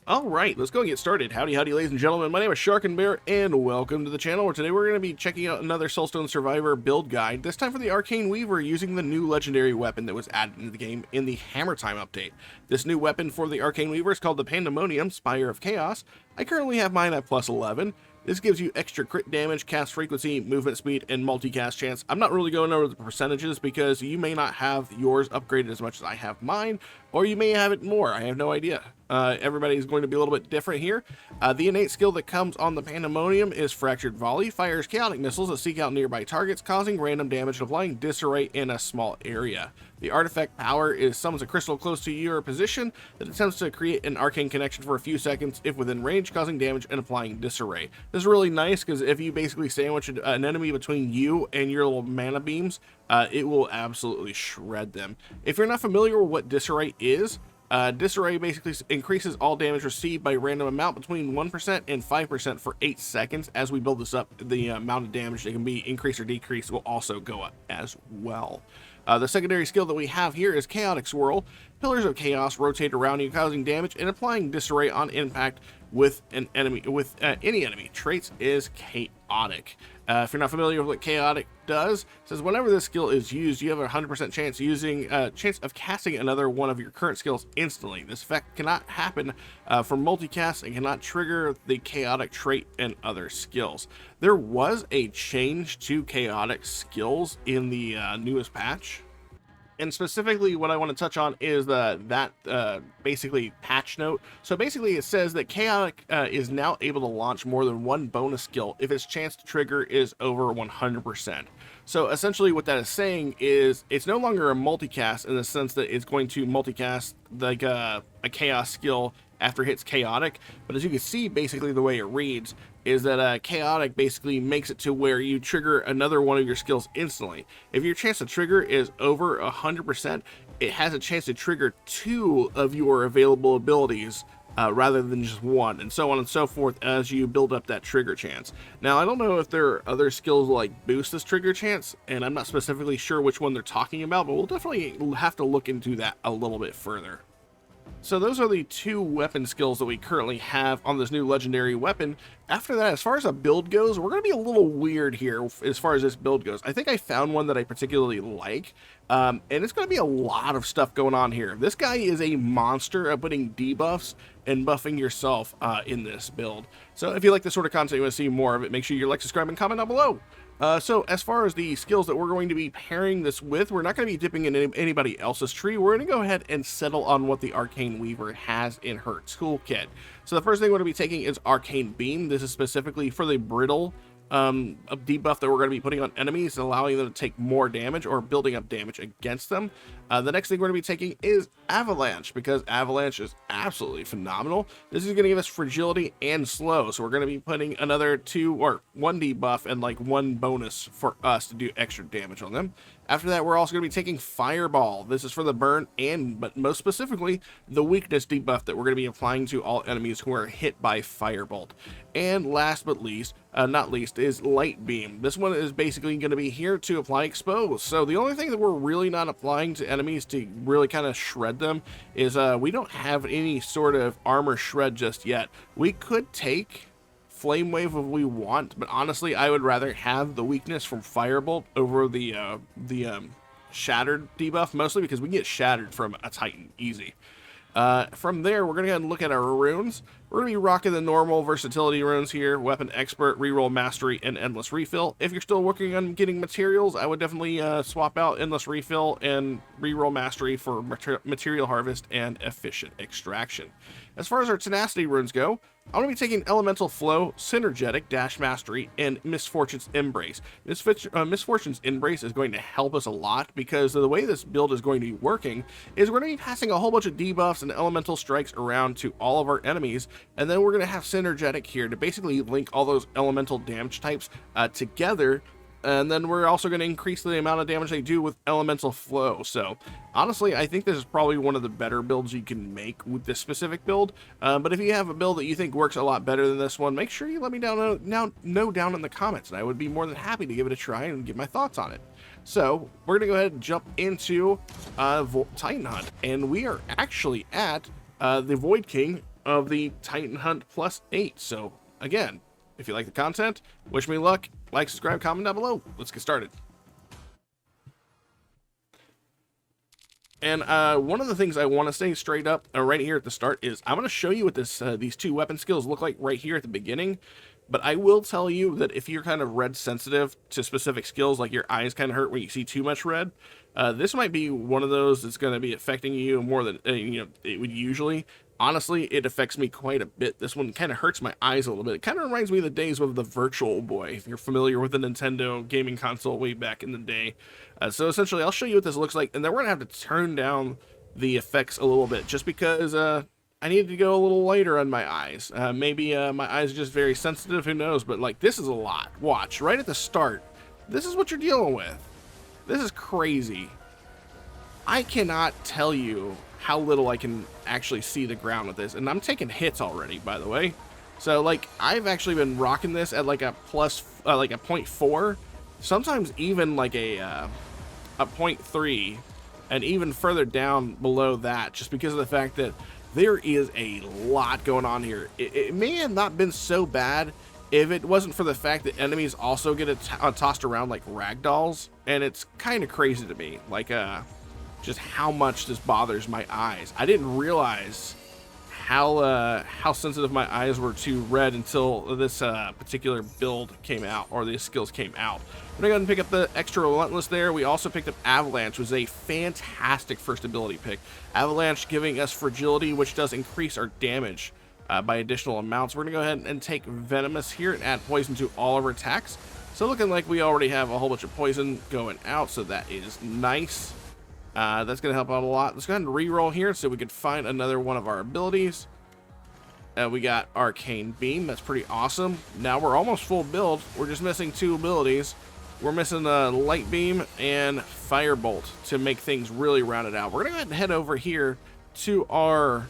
Alright, let's go and get started. Howdy, ladies and gentlemen. My name is Sharkinbear, and welcome to the channel, where today we're going to be checking out another Soulstone Survivor build guide, this time for the Arcane Weaver, using the new legendary weapon that was added into the game in the Hammer Time update. This new weapon for the Arcane Weaver is called the Pandemonium Spire of Chaos. I currently have mine at plus 11. This gives you extra crit damage, cast frequency, movement speed, and multicast chance. I'm not really going over the percentages because you may not have yours upgraded as much as I have mine, or you may have it more. I have no idea. Everybody's going to be a little bit different here. The innate skill that comes on the Pandemonium is Fractured Volley. Fires chaotic missiles that seek out nearby targets, causing random damage and applying disarray in a small area. The artifact power is summons a crystal close to your position that attempts to create an arcane connection for a few seconds if within range, causing damage and applying disarray. This is really nice because if you basically sandwich an enemy between you and your little mana beams, it will absolutely shred them. If you're not familiar with what disarray is, disarray basically increases all damage received by a random amount between 1% and 5% for 8 seconds. As we build this up, the amount of damage that can be increased or decreased will also go up as well. The secondary skill that we have here is Chaotic Swirl. Pillars of Chaos rotate around you, causing damage and applying disarray on impact with an enemy. Any enemy. Traits is Chaotic. If you're not familiar with what Chaotic does, it says whenever this skill is used, you have a 100% chance of casting another one of your current skills instantly. This effect cannot happen for multicast and cannot trigger the Chaotic trait and other skills. There was a change to Chaotic skills in the newest patch. And specifically what I want to touch on is basically patch note. So basically it says that Chaotic is now able to launch more than one bonus skill if its chance to trigger is over 100%. So essentially what that is saying is it's no longer a multicast in the sense that it's going to multicast like a chaos skill after it hits Chaotic. But as you can see, basically the way it reads is that Chaotic basically makes it to where you trigger another one of your skills instantly. If your chance to trigger is over 100%, it has a chance to trigger 2 of your available abilities rather than just 1, and so on and so forth as you build up that trigger chance. Now, I don't know if there are other skills like boost this trigger chance, and I'm not specifically sure which one they're talking about, but we'll definitely have to look into that a little bit further. So those are the 2 weapon skills that we currently have on this new legendary weapon. After that, as far as a build goes, we're going to be a little weird here as far as this build goes. I think I found one that I particularly like, and it's going to be a lot of stuff going on here. This guy is a monster at putting debuffs and buffing yourself in this build. So if you like this sort of content, you want to see more of it, make sure you like, subscribe, and comment down below. So as far as the skills that we're going to be pairing this with, we're not going to be dipping in anybody else's tree. We're going to go ahead and settle on what the Arcane Weaver has in her toolkit. So the first thing we're going to be taking is Arcane Beam. This is specifically for the brittle a debuff that we're going to be putting on enemies, allowing them to take more damage or building up damage against them. The next thing we're going to be taking is Avalanche, because Avalanche is absolutely phenomenal. This is going to give us fragility and slow, so we're going to be putting another 2 or 1 debuff and like 1 bonus for us to do extra damage on them. After that, we're also going to be taking Fireball. This is for the burn but most specifically, the weakness debuff that we're going to be applying to all enemies who are hit by Firebolt. And last but not least, is Light Beam. This one is basically going to be here to apply Expose. So the only thing that we're really not applying to enemies to really kind of shred them is we don't have any sort of armor shred just yet. We could take Flame Wave if we want, but honestly I would rather have the weakness from Firebolt over the Shattered debuff, mostly because we can get Shattered from a Titan easy. From there, we're going to go ahead and look at our runes. We're going to be rocking the normal versatility runes here: Weapon Expert, Reroll Mastery, and Endless Refill. If you're still working on getting materials, I would definitely swap out Endless Refill and Reroll Mastery for Material Harvest and Efficient Extraction. As far as our Tenacity runes go, I'm going to be taking Elemental Flow, Synergetic, Dash Mastery, and Misfortune's Embrace. Misfortune's Embrace is going to help us a lot, because the way this build is going to be working is we're going to be passing a whole bunch of debuffs and elemental strikes around to all of our enemies, and then we're going to have Synergetic here to basically link all those elemental damage types together. And then we're also going to increase the amount of damage they do with Elemental Flow. So honestly, I think this is probably one of the better builds you can make with this specific build. But if you have a build that you think works a lot better than this one, make sure you let me know down in the comments, and I would be more than happy to give it a try and give my thoughts on it. So we're going to go ahead and jump into Titan Hunt, and we are actually at the Void King of the Titan Hunt +8. So again, if you like the content, wish me luck. Like, subscribe, comment down below. Let's get started. And one of the things I want to say straight up right here at the start is I'm going to show you what these two weapon skills look like right here at the beginning. But I will tell you that if you're kind of red sensitive to specific skills, like your eyes kind of hurt when you see too much red, this might be one of those that's going to be affecting you more than it would usually. Honestly, it affects me quite a bit. This one kind of hurts my eyes a little bit. It kind of reminds me of the days of the Virtual Boy, if you're familiar with the Nintendo gaming console way back in the day. So essentially, I'll show you what this looks like, and then we're going to have to turn down the effects a little bit, just because I need to go a little lighter on my eyes. Maybe my eyes are just very sensitive, who knows, but like this is a lot. Watch, right at the start, this is what you're dealing with. This is crazy. I cannot tell you how little I can actually see the ground with this, and I'm taking hits already, by the way. So like I've actually been rocking this at like a like a 0.4, sometimes even like a 0.3, and even further down below that, just because of the fact that there is a lot going on here. It may have not been so bad if it wasn't for the fact that enemies also get tossed around like ragdolls, and it's kind of crazy to me, like just how much this bothers my eyes. I didn't realize how sensitive my eyes were to red until this particular build came out, or these skills came out. We're gonna go ahead and pick up the extra relentless there. We also picked up Avalanche, which was a fantastic first ability pick. Avalanche giving us fragility, which does increase our damage by additional amounts. We're gonna go ahead and take venomous here and add poison to all of our attacks. So looking like we already have a whole bunch of poison going out, so that is nice. That's going to help out a lot. Let's go ahead and re-roll here so we can find another one of our abilities. We got Arcane Beam. That's pretty awesome. Now we're almost full build. We're just missing two abilities. We're missing Light Beam and Firebolt to make things really rounded out. We're going to go ahead and head over here to our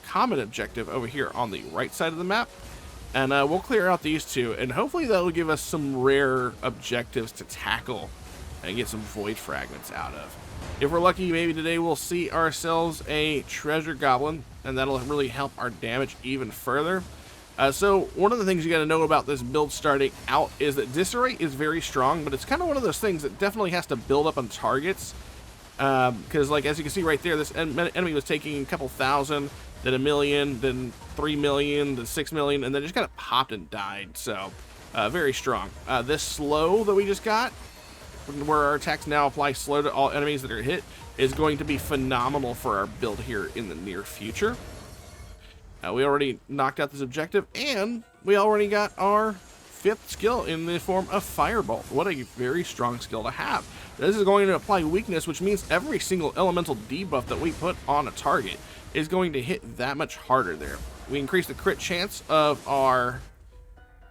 common objective over here on the right side of the map. And we'll clear out these two, and hopefully that'll give us some rare objectives to tackle and get some void fragments out of. If we're lucky, maybe today we'll see ourselves a treasure goblin, and that'll really help our damage even further. So one of the things you got to know about this build starting out is that Disarray is very strong, but it's kind of one of those things that definitely has to build up on targets. Because like as you can see right there, this enemy was taking a couple thousand, then 1 million, then 3 million, then 6 million, and then just kind of popped and died. So very strong. This slow that we just got, where our attacks now apply slow to all enemies that are hit, is going to be phenomenal for our build here in the near future. We already knocked out this objective, and we already got our 5th skill in the form of Firebolt. What a very strong skill to have. This is going to apply weakness, which means every single elemental debuff that we put on a target is going to hit that much harder there. We increase the crit chance of our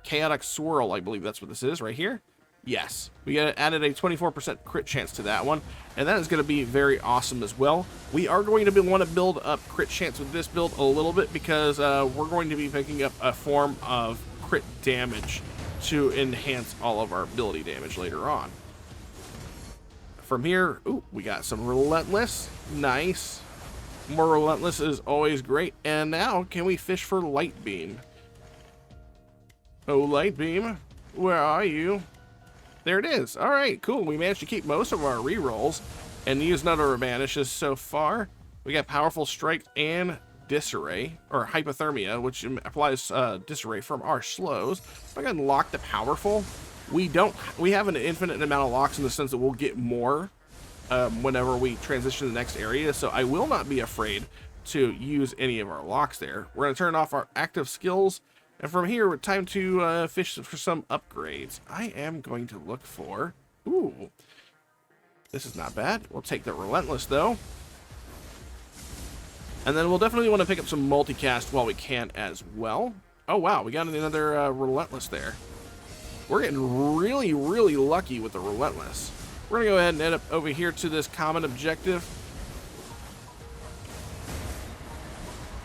Chaotic Swirl, I believe that's what this is right here. Yes, we added a 24% crit chance to that one, and that is going to be very awesome as well. We are going to want to build up crit chance with this build a little bit, because we're going to be picking up a form of crit damage to enhance all of our ability damage later on. From here, ooh, we got some Relentless. Nice. More Relentless is always great. And now, can we fish for Light Beam? Oh, Light Beam, where are you? There it is. All right, cool. We managed to keep most of our rerolls and use none of our banishes so far. We got Powerful Strike and Disarray, or Hypothermia, which applies Disarray from our slows. If I can lock the Powerful, we have an infinite amount of locks in the sense that we'll get more whenever we transition to the next area, so I will not be afraid to use any of our locks there. We're going to turn off our active skills, and from here, it's time to fish for some upgrades. I am going to look for... Ooh, this is not bad. We'll take the Relentless, though. And then we'll definitely want to pick up some multicast while we can as well. Oh, wow, we got another Relentless there. We're getting really, really lucky with the Relentless. We're going to go ahead and head up over here to this common objective.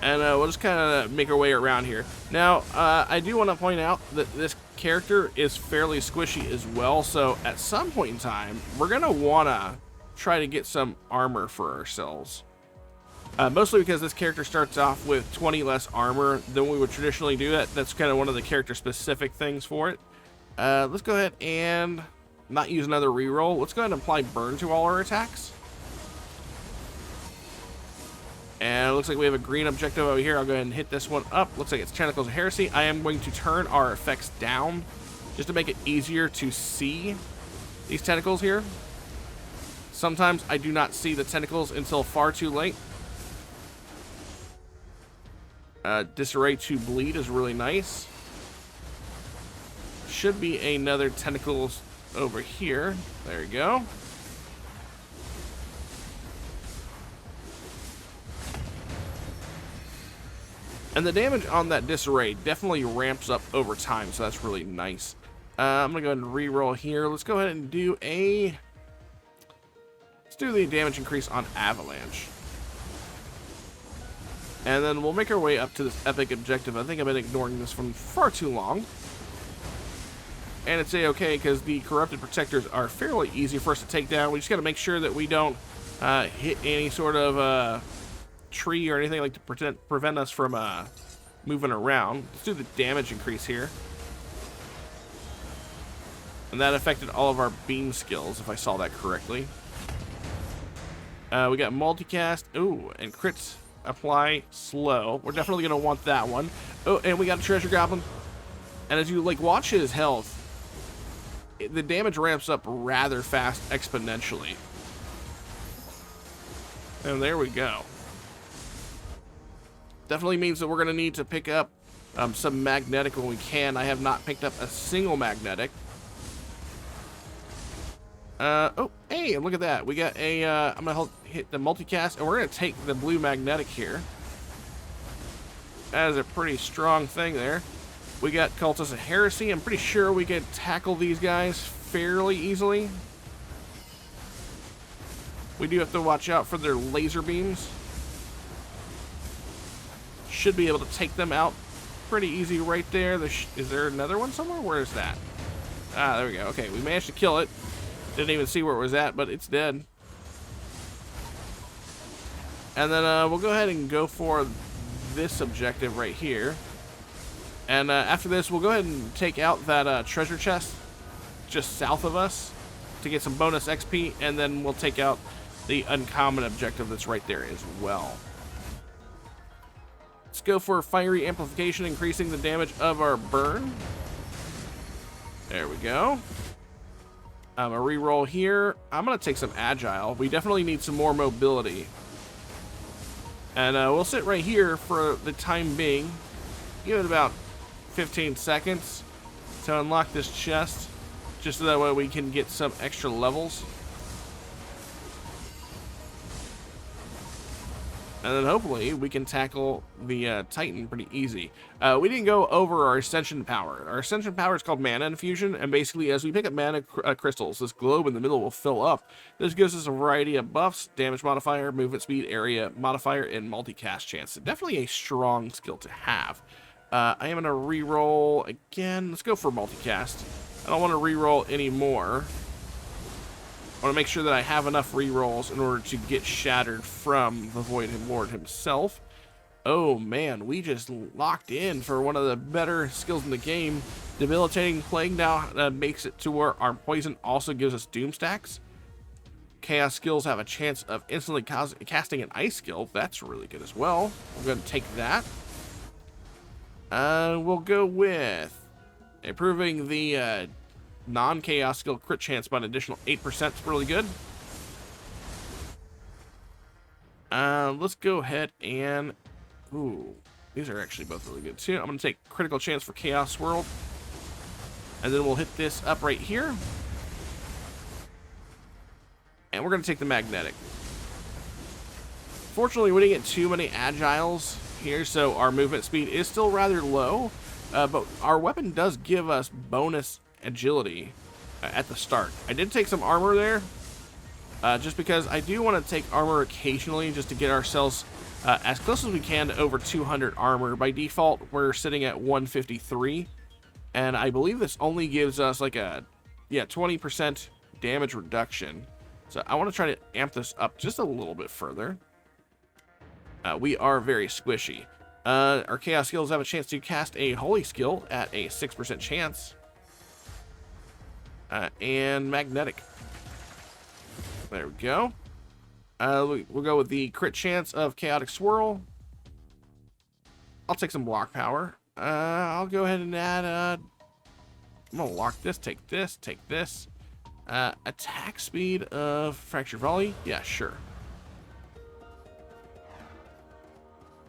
And we'll just kind of make our way around here. Now, I do want to point out that this character is fairly squishy as well. So at some point in time, we're going to want to try to get some armor for ourselves. Mostly because this character starts off with 20 less armor than we would traditionally do. That's kind of one of the character-specific things for it. Let's go ahead and not use another reroll. Let's go ahead and apply burn to all our attacks. And it looks like we have a green objective over here. I'll go ahead and hit this one up. Looks like it's Tentacles of Heresy. I am going to turn our effects down just to make it easier to see these tentacles here. Sometimes I do not see the tentacles until far too late. Disarray to Bleed is really nice. Should be another tentacles over here. There we go. And the damage on that Disarray definitely ramps up over time, so that's really nice. I'm going to go ahead and reroll here. Let's go ahead and do a... Let's do the damage increase on Avalanche. And then we'll make our way up to this epic objective. I think I've been ignoring this one far too long. And it's a-okay because the Corrupted Protectors are fairly easy for us to take down. We just got to make sure that we don't hit any sort of tree or anything like to prevent us from moving around. Let's do the damage increase here. And that affected all of our beam skills, if I saw that correctly. We got multicast. Ooh, and crits apply slow. We're definitely going to want that one. Oh, and we got a treasure goblin. And as you like watch his health, the damage ramps up rather fast exponentially. And there we go. Definitely means that we're going to need to pick up some magnetic when we can. I have not picked up a single magnetic. Oh, hey, look at that. We got a, I'm going to hit the multicast, and we're going to take the blue magnetic here. That is a pretty strong thing there. We got Cultists of Heresy. I'm pretty sure we can tackle these guys fairly easily. We do have to watch out for their laser beams. Should be able to take them out pretty easy right there. Is there another one somewhere? Where is that? Ah, there we go. Okay, we managed to kill it. Didn't even see where it was at, but it's dead. And then we'll go ahead and go for this objective right here. And after this, we'll go ahead and take out that treasure chest just south of us to get some bonus XP, and then we'll take out the uncommon objective that's right there as well. Let's go for Fiery Amplification, increasing the damage of our burn. There we go. A reroll here. I'm going to take some Agile. We definitely need some more mobility. And we'll sit right here for the time being. Give it about 15 seconds to unlock this chest, just so that way we can get some extra levels. And then hopefully we can tackle the Titan pretty easy. We didn't go over our Ascension power. Our Ascension power is called Mana Infusion, and basically as we pick up mana crystals, this globe in the middle will fill up. This gives us a variety of buffs: damage modifier, movement speed, area modifier, and multicast chance. So definitely a strong skill to have. I am going to reroll again. Let's go for multicast. I don't want to reroll anymore. I want to make sure that I have enough rerolls in order to get shattered from the Void Lord himself. Oh man, we just locked in for one of the better skills in the game. Debilitating Plague now makes it to where our poison also gives us doom stacks. Chaos skills have a chance of instantly casting an ice skill. That's really good as well. I'm going to take that. We'll go with improving the non-chaos skill crit chance by an additional 8%. It's really good. Let's go ahead and... Ooh, these are actually both really good too. I'm going to take critical chance for Chaos Swirl. And then we'll hit this up right here. And we're going to take the magnetic. Fortunately, we didn't get too many agiles here, so our movement speed is still rather low. But our weapon does give us bonus agility at the start. I did take some armor there, just because I do want to take armor occasionally just to get ourselves as close as we can to over 200 armor. By default, we're sitting at 153, and I believe this only gives us like a 20% damage reduction. So I want to try to amp this up just a little bit further. we are very squishy. Our chaos skills have a chance to cast a holy skill at a 6% chance. And magnetic. There we go. We'll go with the crit chance of chaotic swirl. I'll take some block power. I'll go ahead and add, I'm gonna lock this, take this, take this. Attack speed of fracture volley. Yeah, sure.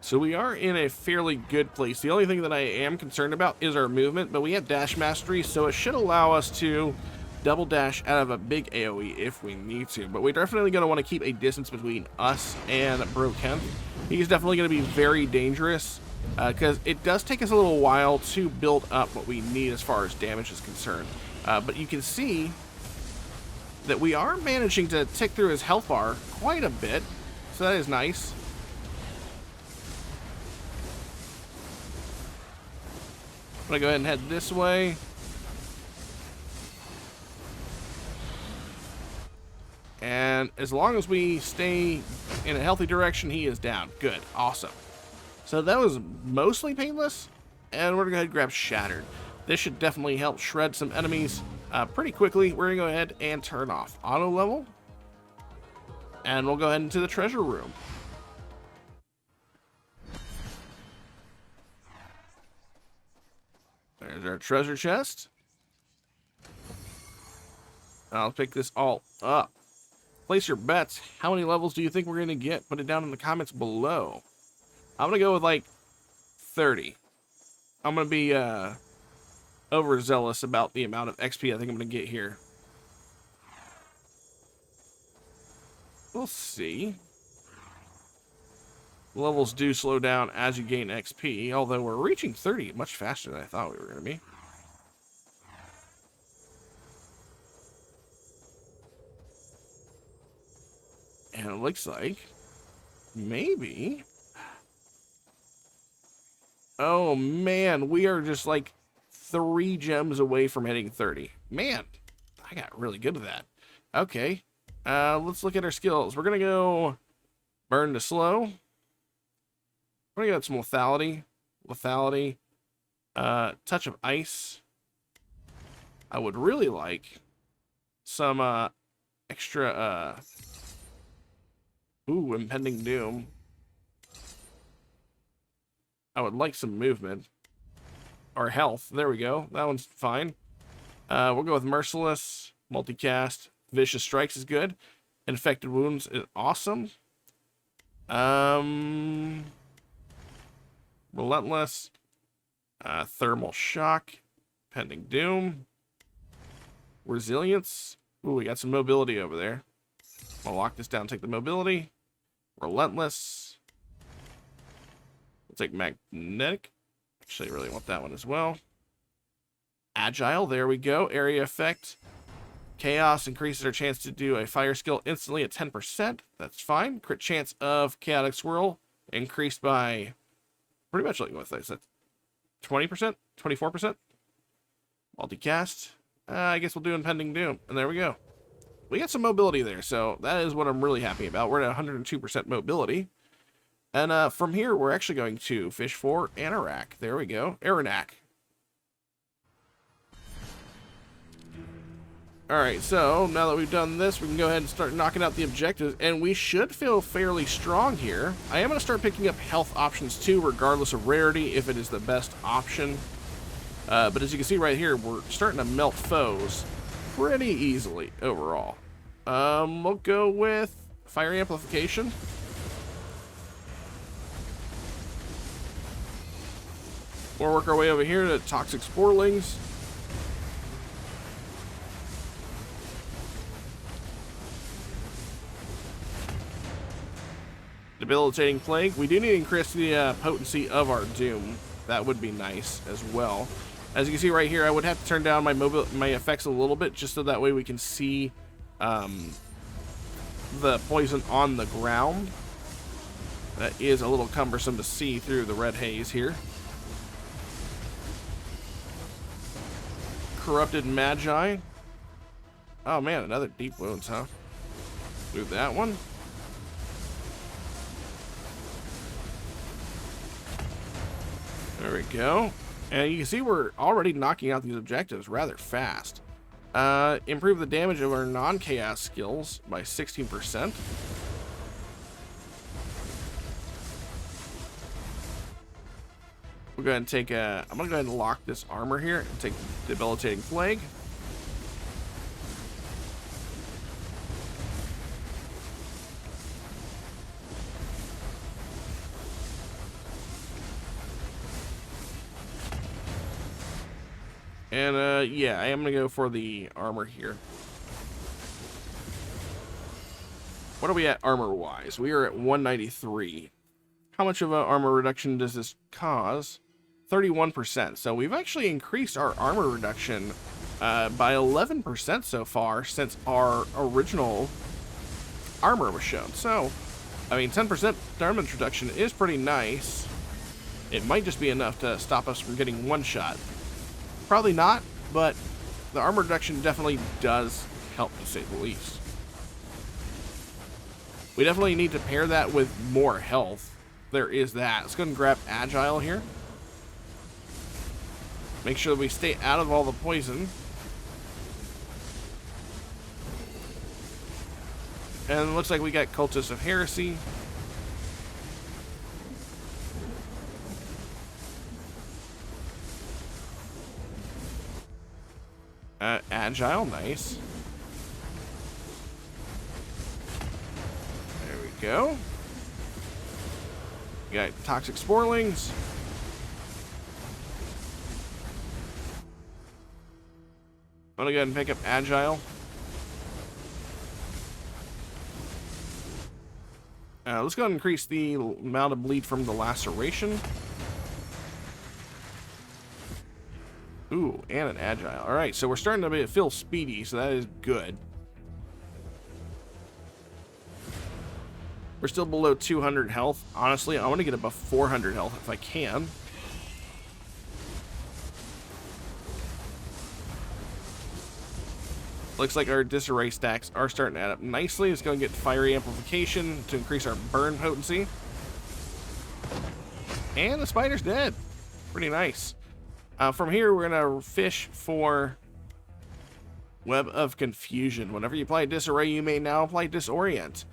So we are in a fairly good place. The only thing that I am concerned about is our movement, but we have dash mastery, so it should allow us to double dash out of a big AoE if we need to. But we're definitely going to want to keep a distance between us and Bro Kemp. He's definitely going to be very dangerous because it does take us a little while to build up what we need as far as damage is concerned. But you can see that we are managing to tick through his health bar quite a bit, so that is nice. I'm gonna go ahead and head this way. And as long as we stay in a healthy direction, he is down. Good. Awesome. So that was mostly painless. And we're gonna go ahead and grab Shattered. This should definitely help shred some enemies pretty quickly. We're gonna go ahead and turn off auto level. And we'll go ahead into the treasure room. There's our treasure chest. I'll pick this all up. Place your bets. How many levels do you think we're going to get? Put it down in the comments below. I'm going to go with like 30. I'm going to be overzealous about the amount of XP I think I'm going to get here. We'll see. Levels do slow down as you gain XP, although we're reaching 30 much faster than I thought we were going to be. And it looks like maybe... Oh man, we are just like 3 gems away from hitting 30. Man, I got really good at that. Okay, let's look at our skills. We're going to go burn to slow. We're gonna get some lethality, touch of ice. I would really like some extra impending doom. I would like some movement or health. There we go. That one's fine. We'll go with merciless, multicast, vicious strikes is good. Infected wounds is awesome. Relentless, thermal shock, pending doom, resilience. Ooh, we got some mobility over there. I'll lock this down, take the mobility. Relentless. We'll take magnetic. Actually, I really want that one as well. Agile, there we go. Area effect. Chaos increases our chance to do a fire skill instantly at 10%. That's fine. Crit chance of chaotic swirl increased by... pretty much like what I said, 20%, 24%. Multicast. I guess we'll do impending doom, and there we go. We got some mobility there, so that is what I'm really happy about. We're at 102% mobility, and from here we're actually going to fish for Anorak. There we go, Aranak. Alright, so now that we've done this, we can go ahead and start knocking out the objectives, and we should feel fairly strong here. I am going to start picking up health options too, regardless of rarity, if it is the best option. But as you can see right here, we're starting to melt foes pretty easily overall. We'll go with fire amplification. We'll work our way over here to toxic sporelings. Debilitating plague. We do need to increase the potency of our doom. That would be nice as well. As you can see right here, I would have to turn down my effects a little bit just so that way we can see the poison on the ground. That is a little cumbersome to see through the red haze here. Corrupted Magi. Oh man, another deep wounds, huh? Do that one. There we go. And you can see we're already knocking out these objectives rather fast. Improve the damage of our non-chaos skills by 16%. We'll go ahead and take a... I'm going to go ahead and lock this armor here and take the debilitating plague. And, yeah, I am going to go for the armor here. What are we at armor-wise? We are at 193. How much of an armor reduction does this cause? 31%. So we've actually increased our armor reduction by 11% so far since our original armor was shown. So, I mean, 10% damage reduction is pretty nice. It might just be enough to stop us from getting one shot. Probably not, but the armor reduction definitely does help, to say the least. We definitely need to pair that with more health. There is that. Let's go ahead and grab Agile here. Make sure that we stay out of all the poison. And it looks like we got Cultists of Heresy. Agile, nice. There we go. We got Toxic Sporelings. I'm gonna go ahead and pick up Agile. Let's go ahead and increase the amount of bleed from the laceration. Ooh, and an Agile. Alright, so we're starting to feel speedy, so that is good. We're still below 200 health. Honestly, I want to get above 400 health if I can. Looks like our disarray stacks are starting to add up nicely. It's going to get fiery amplification to increase our burn potency. And the spider's dead. Pretty nice. From here, we're going to fish for Web of Confusion. Whenever you apply Disarray, you may now apply Disorient,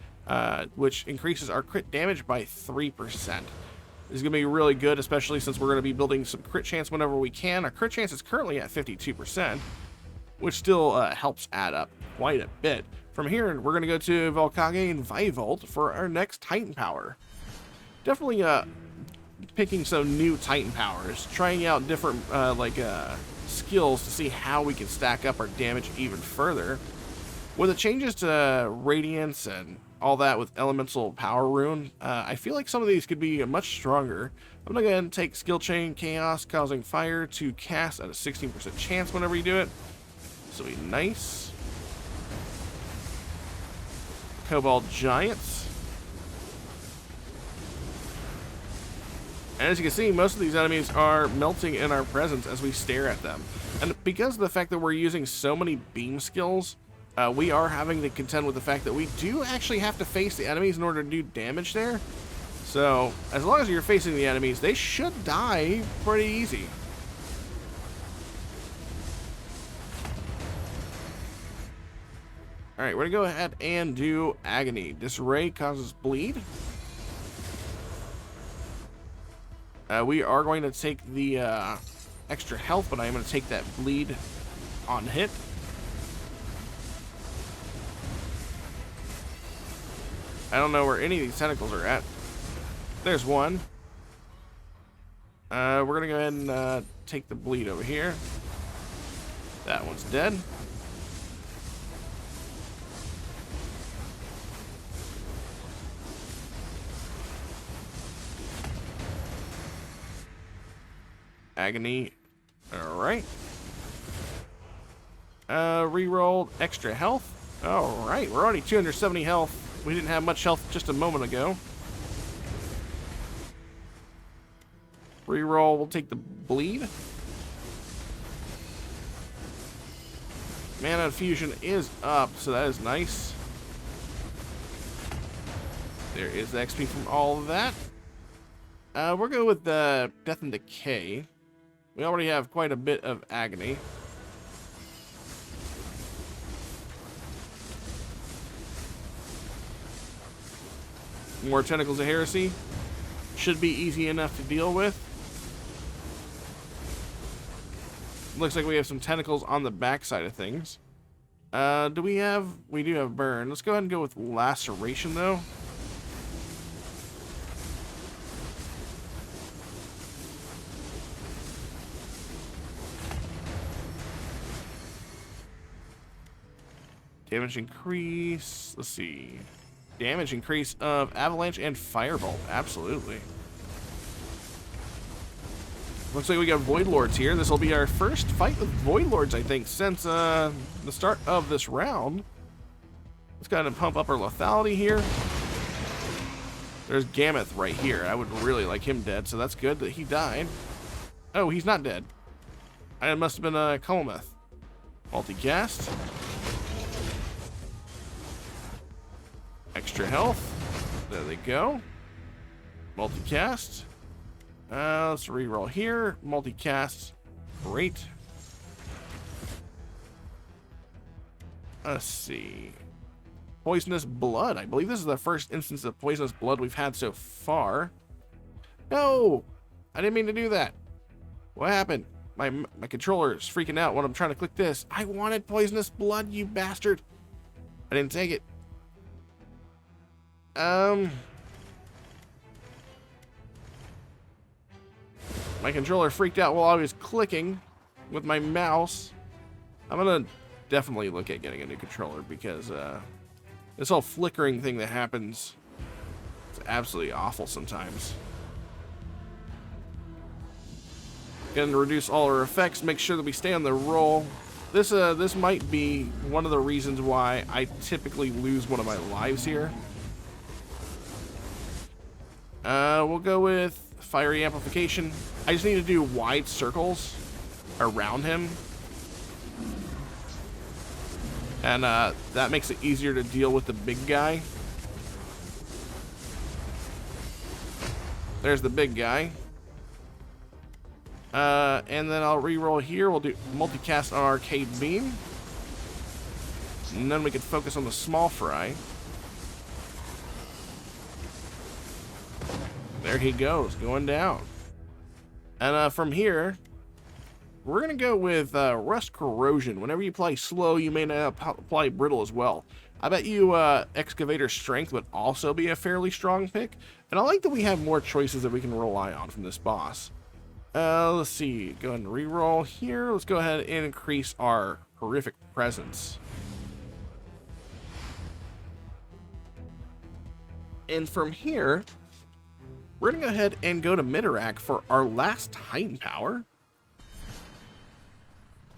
which increases our crit damage by 3%. This is going to be really good, especially since we're going to be building some crit chance whenever we can. Our crit chance is currently at 52%, which still helps add up quite a bit. From here, we're going to go to Volkage and Vivolt for our next Titan power. Definitely picking some new Titan powers, trying out different skills to see how we can stack up our damage even further. With the changes to Radiance and all that with Elemental Power Rune, I feel like some of these could be much stronger. I'm going to go ahead and take Skill Chain Chaos Causing Fire to cast at a 16% chance whenever you do it. This will be nice. Cobalt Giants. And as you can see, most of these enemies are melting in our presence as we stare at them. And because of the fact that we're using so many beam skills, we are having to contend with the fact that we do actually have to face the enemies in order to do damage there. So, as long as you're facing the enemies, they should die pretty easy. Alright, we're going to go ahead and do Agony. Disarray causes bleed. We are going to take the extra health, but I am going to take that bleed on hit. I don't know where any of these tentacles are at. There's one. We're going to go ahead and take the bleed over here. That one's dead. Agony. Alright. Rerolled extra health. Alright, we're already 270 health. We didn't have much health just a moment ago. Reroll, we'll take the bleed. Mana Infusion is up, so that is nice. There is the XP from all of that. We'll go with the Death and Decay. We already have quite a bit of Agony. More Tentacles of Heresy. Should be easy enough to deal with. Looks like we have some tentacles on the back side of things. Do we have... We do have Burn. Let's go ahead and go with Laceration, though. Damage increase. Let's see. Damage increase of Avalanche and Firebolt. Absolutely. Looks like we got Void Lords here. This will be our first fight with Void Lords, I think, since the start of this round. Let's go ahead and pump up our lethality here. There's Gammoth right here. I would really like him dead, so that's good that he died. Oh, he's not dead. It must have been a Colometh. Multicast. Extra health. There they go. Multicast. Let's reroll here. Multicast. Great. Let's see. Poisonous Blood. I believe this is the first instance of Poisonous Blood we've had so far. No! I didn't mean to do that. What happened? My controller is freaking out when I'm trying to click this. I wanted Poisonous Blood, you bastard. I didn't take it. My controller freaked out while I was clicking with my mouse. I'm gonna definitely look at getting a new controller because this whole flickering thing that happens, it's absolutely awful sometimes. Gonna reduce all our effects, make sure that we stay on the roll. This might be one of the reasons why I typically lose one of my lives here. We'll go with Fiery Amplification. I just need to do wide circles around him. And that makes it easier to deal with the big guy. There's the big guy. And then I'll reroll here. We'll do multicast on Arcade Beam. And then we can focus on the small fry. There he goes, going down. And from here, we're going to go with Rust Corrosion. Whenever you apply slow, you may not apply brittle as well. I bet you Excavator Strength would also be a fairly strong pick. And I like that we have more choices that we can rely on from this boss. Let's see, go ahead and reroll here. Let's go ahead and increase our Horrific Presence. And from here, we're going to go ahead and go to Midorak for our last Titan Power.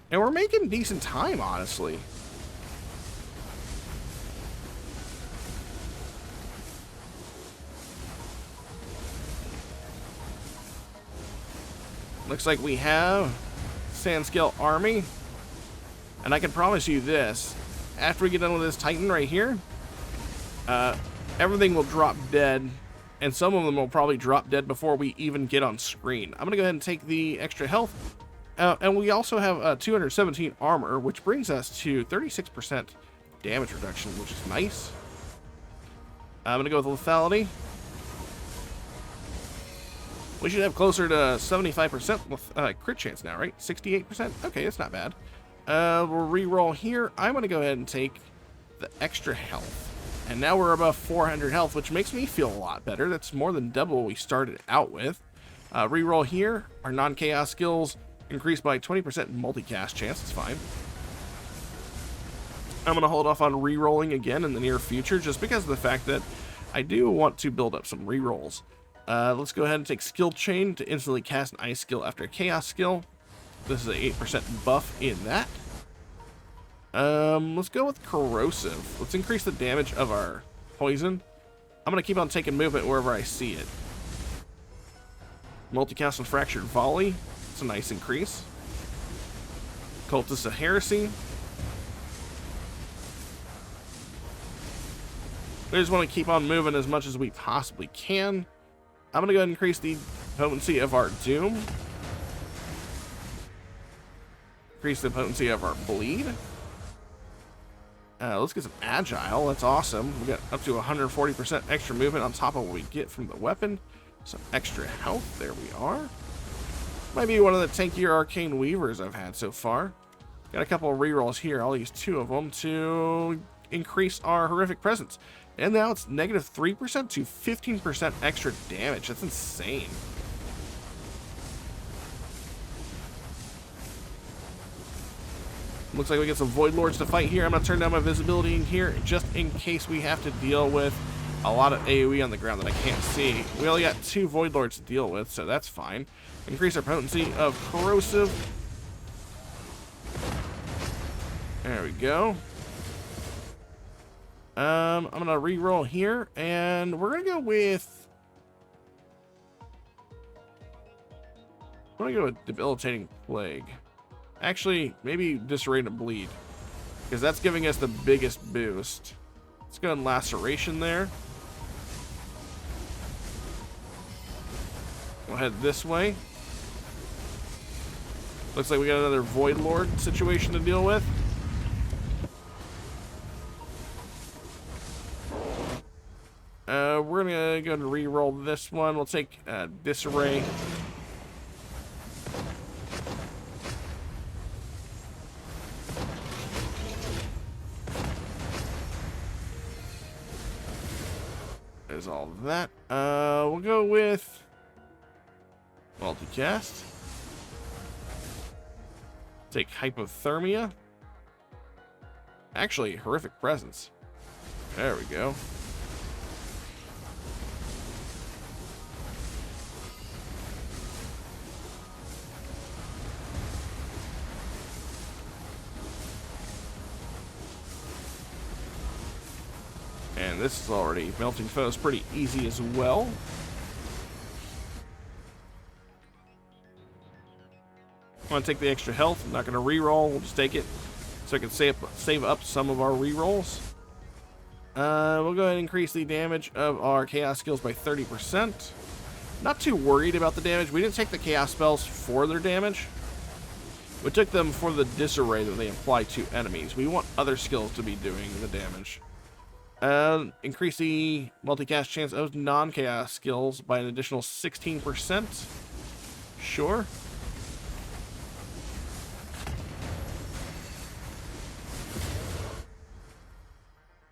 And we're making decent time, honestly. Looks like we have Sandscale Army. And I can promise you this. After we get done with this Titan right here, everything will drop dead. And some of them will probably drop dead before we even get on screen. I'm going to go ahead and take the extra health. And we also have 217 armor, which brings us to 36% damage reduction, which is nice. I'm going to go with lethality. We should have closer to 75% with crit chance now, right? 68%? Okay, that's not bad. We'll re-roll here. I'm going to go ahead and take the extra health. And now we're above 400 health, which makes me feel a lot better. That's more than double what we started out with. Reroll here. Our non-chaos skills increased by 20% multicast chance. It's fine. I'm going to hold off on rerolling again in the near future, just because of the fact that I do want to build up some rerolls. Let's go ahead and take Skill Chain to instantly cast an ice skill after a chaos skill. This is an 8% buff in that. Let's go with Corrosive. Let's increase the damage of our poison. I'm going to keep on taking movement wherever I see it. Multicast and Fractured Volley. It's a nice increase. Cultist of Heresy. We just want to keep on moving as much as we possibly can. I'm going to go ahead and increase the potency of our Doom. Increase the potency of our Bleed. Let's get some Agile. That's awesome. We got up to 140% extra movement on top of what we get from the weapon. Some extra health. There we are. Might be one of the tankier Arcane Weavers I've had so far. Got a couple of rerolls here. I'll use 2 of them to increase our Horrific Presence. And now it's negative 3% to 15% extra damage. That's insane. Looks like we get some Void Lords to fight here. I'm going to turn down my visibility in here just in case we have to deal with a lot of AoE on the ground that I can't see. We only got 2 Void Lords to deal with, so that's fine. Increase our potency of Corrosive. There we go. I'm going to re-roll here, and we're going to go with... I'm going to go with Debilitating Plague. Actually, maybe Disarray to Bleed, because that's giving us the biggest boost. Let's go in Laceration there. We'll head this way. Looks like we got another Void Lord situation to deal with. We're gonna go and re-roll this one. We'll take Disarray. There's all of that. We'll go with Multicast. Take Hypothermia. Actually, Horrific Presence. There we go. And this is already melting foes pretty easy as well. I'm going to take the extra health. I'm not going to re-roll. We'll just take it so I can save up some of our re-rolls. We'll go ahead and increase the damage of our Chaos skills by 30%. Not too worried about the damage. We didn't take the Chaos spells for their damage. We took them for the disarray that they apply to enemies. We want other skills to be doing the damage. Increase the multicast chance of non-chaos skills by an additional 16%. Sure.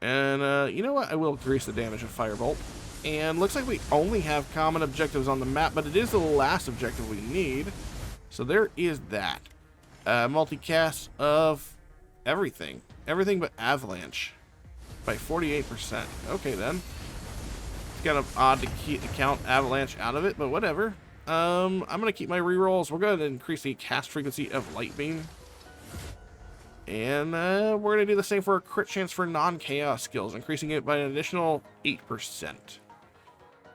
And, you know what? I will increase the damage of Firebolt. And looks like we only have common objectives on the map, but it is the last objective we need. So there is that. Multicast of everything. Everything but Avalanche. By 48%. Okay, then. It's kind of odd to count Avalanche out of it, but whatever. I'm going to keep my rerolls. We're going to increase the cast frequency of Light Beam. And we're going to do the same for a crit chance for non-chaos skills, increasing it by an additional 8%.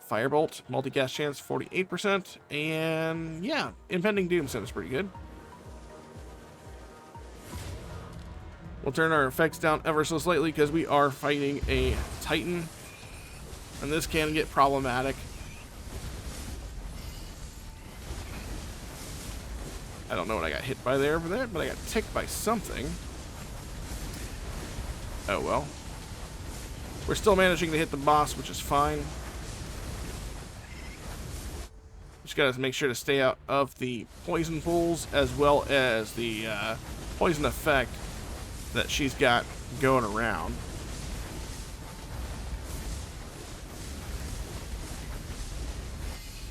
Firebolt, multicast chance, 48%. And yeah, Impending Doom sounds pretty good. We'll turn our effects down ever so slightly because we are fighting a Titan. And this can get problematic. I don't know what I got hit by there, but I got ticked by something. Oh well. We're still managing to hit the boss, which is fine. Just gotta make sure to stay out of the poison pools as well as the poison effect that she's got going around.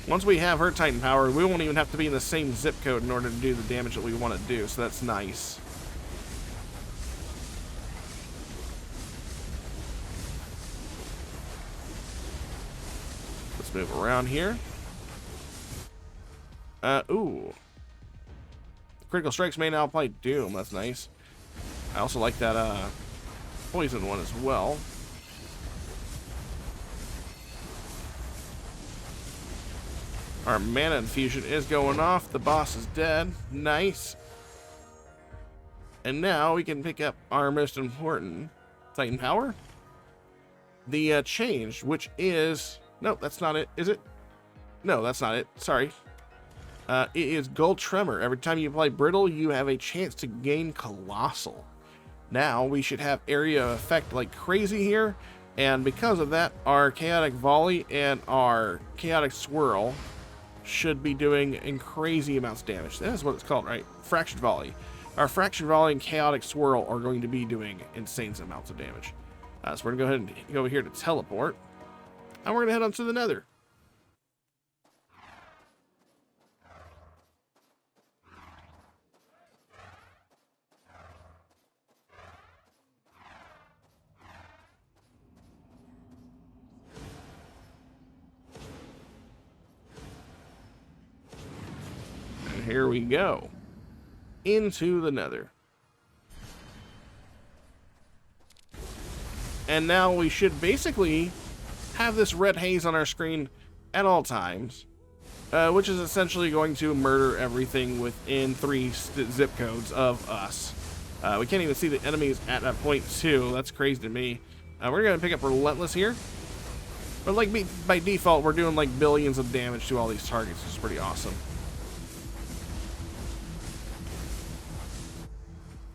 Once we have her Titan power, we won't even have to be in the same zip code in order to do the damage that we want to do, so that's nice. Let's move around here. Ooh. Critical strikes may now apply Doom, that's nice. I also like that poison one as well. Our mana infusion is going off. The boss is dead. Nice. And now we can pick up our most important Titan power. The change, which is... Nope, that's not it, is it? No, that's not it. Sorry. It is Gold Tremor. Every time you apply Brittle, you have a chance to gain Colossal. Now, we should have area effect like crazy here. And because of that, our Chaotic Volley and our Chaotic Swirl should be doing in crazy amounts of damage. That is what it's called, right? Fractured Volley. Our Fractured Volley and Chaotic Swirl are going to be doing insane amounts of damage. So we're going to go ahead and go over here to teleport. And we're going to head on to the Nether. And here we go. Into the Nether. And now we should basically have this red haze on our screen at all times, which is essentially going to murder everything within 3 zip codes of us. We can't even see the enemies at that point too. That's crazy to me. We're going to pick up Relentless here. But like by default, we're doing like billions of damage to all these targets, which is pretty awesome.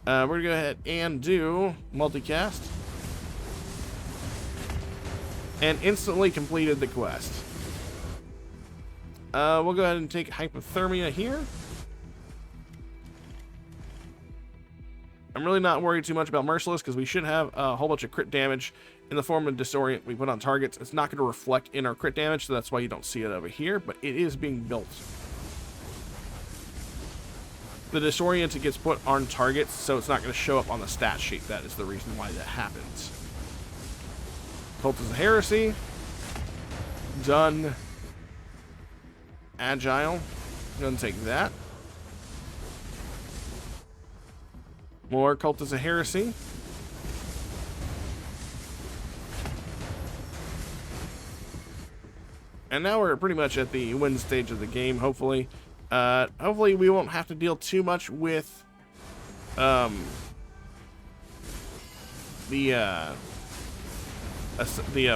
We're going to go ahead and do multicast. And instantly completed the quest. We'll go ahead and take Hypothermia here. I'm really not worried too much about Merciless because we should have a whole bunch of crit damage in the form of Disorient we put on targets. It's not going to reflect in our crit damage, so that's why you don't see it over here, but it is being built. The Disorient gets put on targets, so it's not going to show up on the stat sheet. That is the reason why that happens. Cultist of Heresy. Done. Agile. Gonna take that. More Cultist of Heresy. And now we're pretty much at the win stage of the game, hopefully. Hopefully we won't have to deal too much with the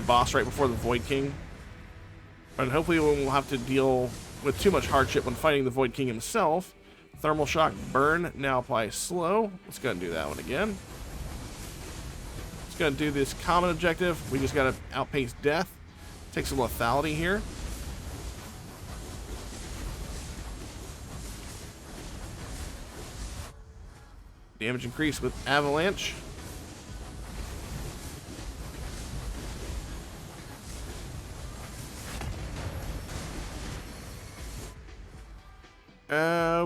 boss right before the Void King. And hopefully we won't have to deal with too much hardship when fighting the Void King himself. Thermal Shock, Burn, now apply Slow. Let's go ahead and do that one again. Let's go ahead and do this common objective. We just got to outpace death. Take some lethality here. Damage increase with Avalanche.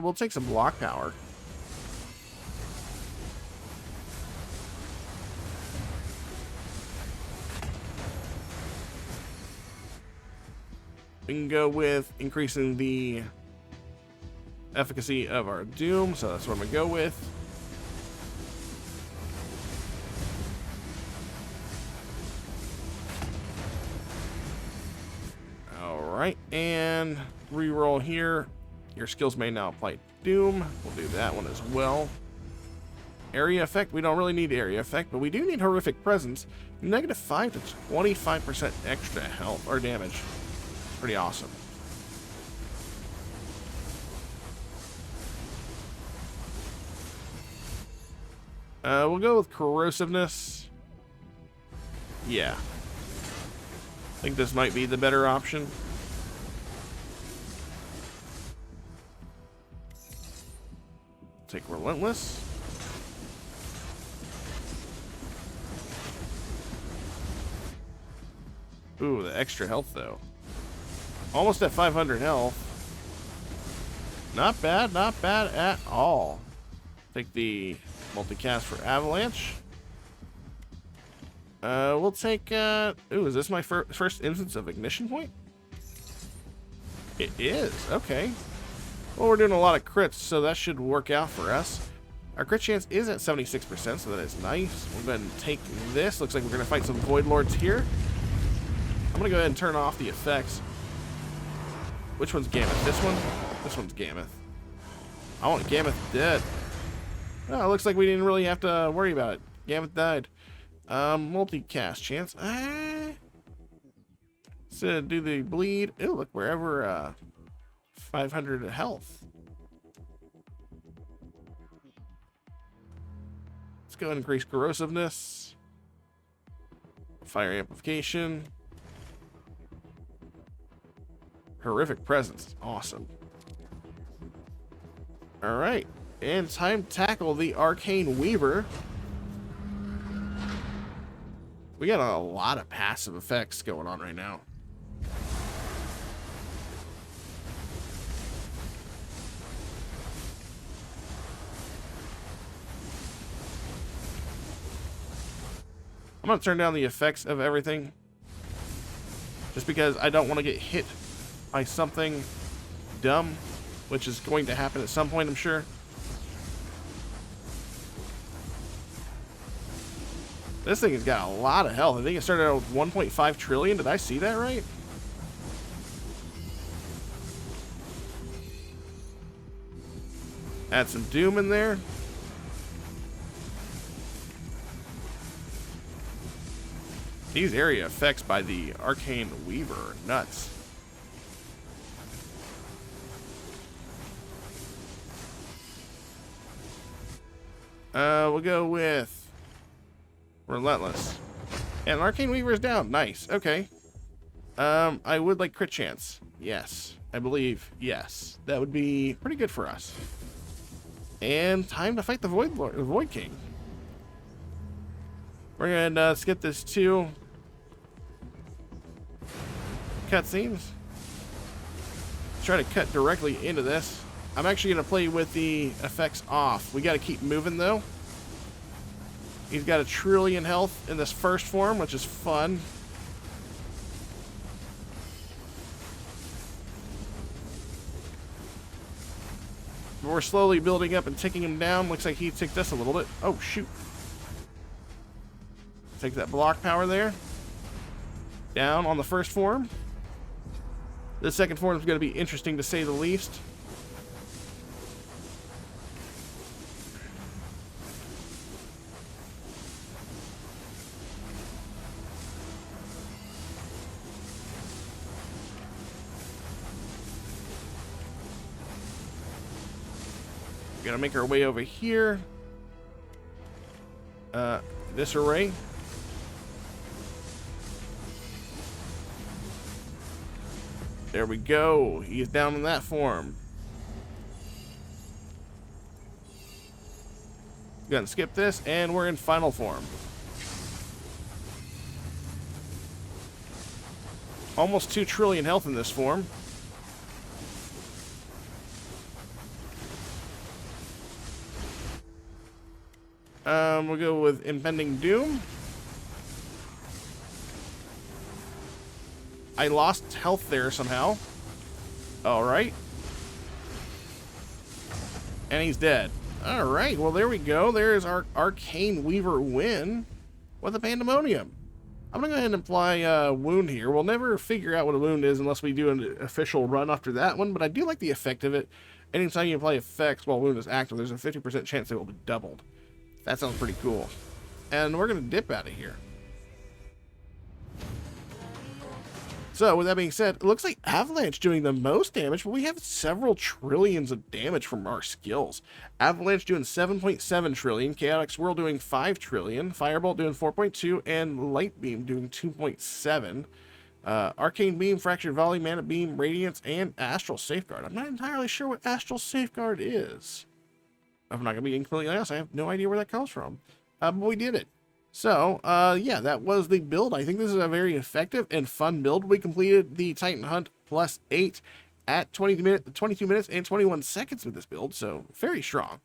We'll take some block power. We can go with increasing the efficacy of our Doom, so that's what I'm gonna go with. Alright, and reroll here. Your skills may now apply Doom. We'll do that one as well. Area effect, we don't really need area effect, but we do need Horrific Presence. -5 to 25% extra health or damage. Pretty awesome. We'll go with Corrosiveness. Yeah. I think this might be the better option. Take Relentless. Ooh, the extra health though. Almost at 500 health. Not bad at all. Take the multicast for Avalanche. We'll take, ooh, is this my first instance of Ignition Point? It is, okay. Well, we're doing a lot of crits, so that should work out for us. Our crit chance is at 76%, so that is nice. We'll go ahead and take this. Looks like we're going to fight some Void Lords here. I'm going to go ahead and turn off the effects. Which one's Gammoth? This one? This one's Gammoth. I want Gammoth dead. Oh, it looks like we didn't really have to worry about it. Gammoth died. Multicast chance. Let's do the bleed. Oh, look, wherever 500 health. Let's go and increase corrosiveness. Fire amplification. Horrific presence. Awesome. Alright. And time to tackle the Arcane Weaver. We got a lot of passive effects going on right now. I'm going to turn down the effects of everything. Just because I don't want to get hit by something dumb. Which is going to happen at some point, I'm sure. This thing has got a lot of health. I think it started out with 1.5 trillion. Did I see that right? Add some doom in there. These area effects by the Arcane Weaver are nuts. We'll go with Relentless. And Arcane Weaver is down. Nice. Okay. I would like crit chance. Yes. I believe. Yes. That would be pretty good for us. And time to fight the Void King. We're gonna skip this 2 cutscenes. Try to cut directly into this. I'm actually going to play with the effects off. We got to keep moving, though. He's got 1 trillion health in this first form, which is fun. But we're slowly building up and ticking him down. Looks like he ticked us a little bit. Oh, shoot. Take that block power there. Down on the first form. The second form is going to be interesting, to say the least. We're gonna make our way over here. This array. There we go. He's down in that form. Gonna skip this, and we're in final form. Almost 2 trillion health in this form. We'll go with Impending Doom. I lost health there somehow. Alright. And he's dead. Alright, well there we go. There's our Arcane Weaver win with a Pandemonium. I'm going to go ahead and apply wound here. We'll never figure out what a wound is unless we do an official run after that one, but I do like the effect of it. Anytime you apply effects while wound is active, there's a 50% chance it will be doubled. That sounds pretty cool. And we're going to dip out of here. So, with that being said, it looks like Avalanche doing the most damage, but we have several trillions of damage from our skills. Avalanche doing 7.7 trillion, Chaotic Swirl doing 5 trillion, Firebolt doing 4.2, and Light Beam doing 2.7. Arcane Beam, Fractured Volley, Mana Beam, Radiance, and Astral Safeguard. I'm not entirely sure what Astral Safeguard is. I'm not going to be completely honest, I have no idea where that comes from. But we did it. So, yeah, that was the build. I think this is a very effective and fun build. We completed the Titan Hunt plus 8 at 22 minutes and 21 seconds with this build, so very strong.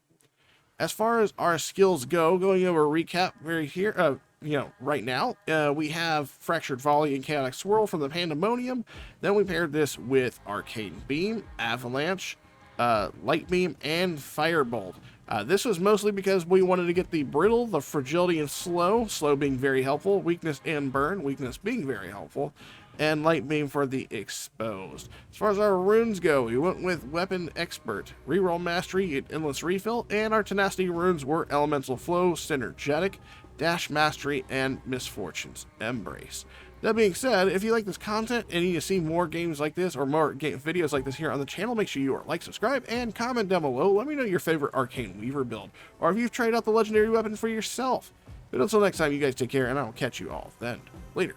As far as our skills go, going over a recap right now, we have Fractured Volley and Chaotic Swirl from the Pandemonium. Then we paired this with Arcane Beam, Avalanche, Light Beam, and Firebolt. This was mostly because we wanted to get the Brittle, the Fragility, and Slow being very helpful, Weakness and Burn, Weakness being very helpful, and Light Beam for the Exposed. As far as our runes go, we went with Weapon Expert, Reroll Mastery, and Endless Refill, and our Tenacity runes were Elemental Flow, Synergetic, Dash Mastery, and Misfortune's Embrace. That being said, if you like this content and you need to see more games like this or more videos like this here on the channel, make sure you like, subscribe, and comment down below. Let me know your favorite Arcane Weaver build, or if you've tried out the legendary weapon for yourself. But until next time, you guys take care, and I will catch you all then. Later.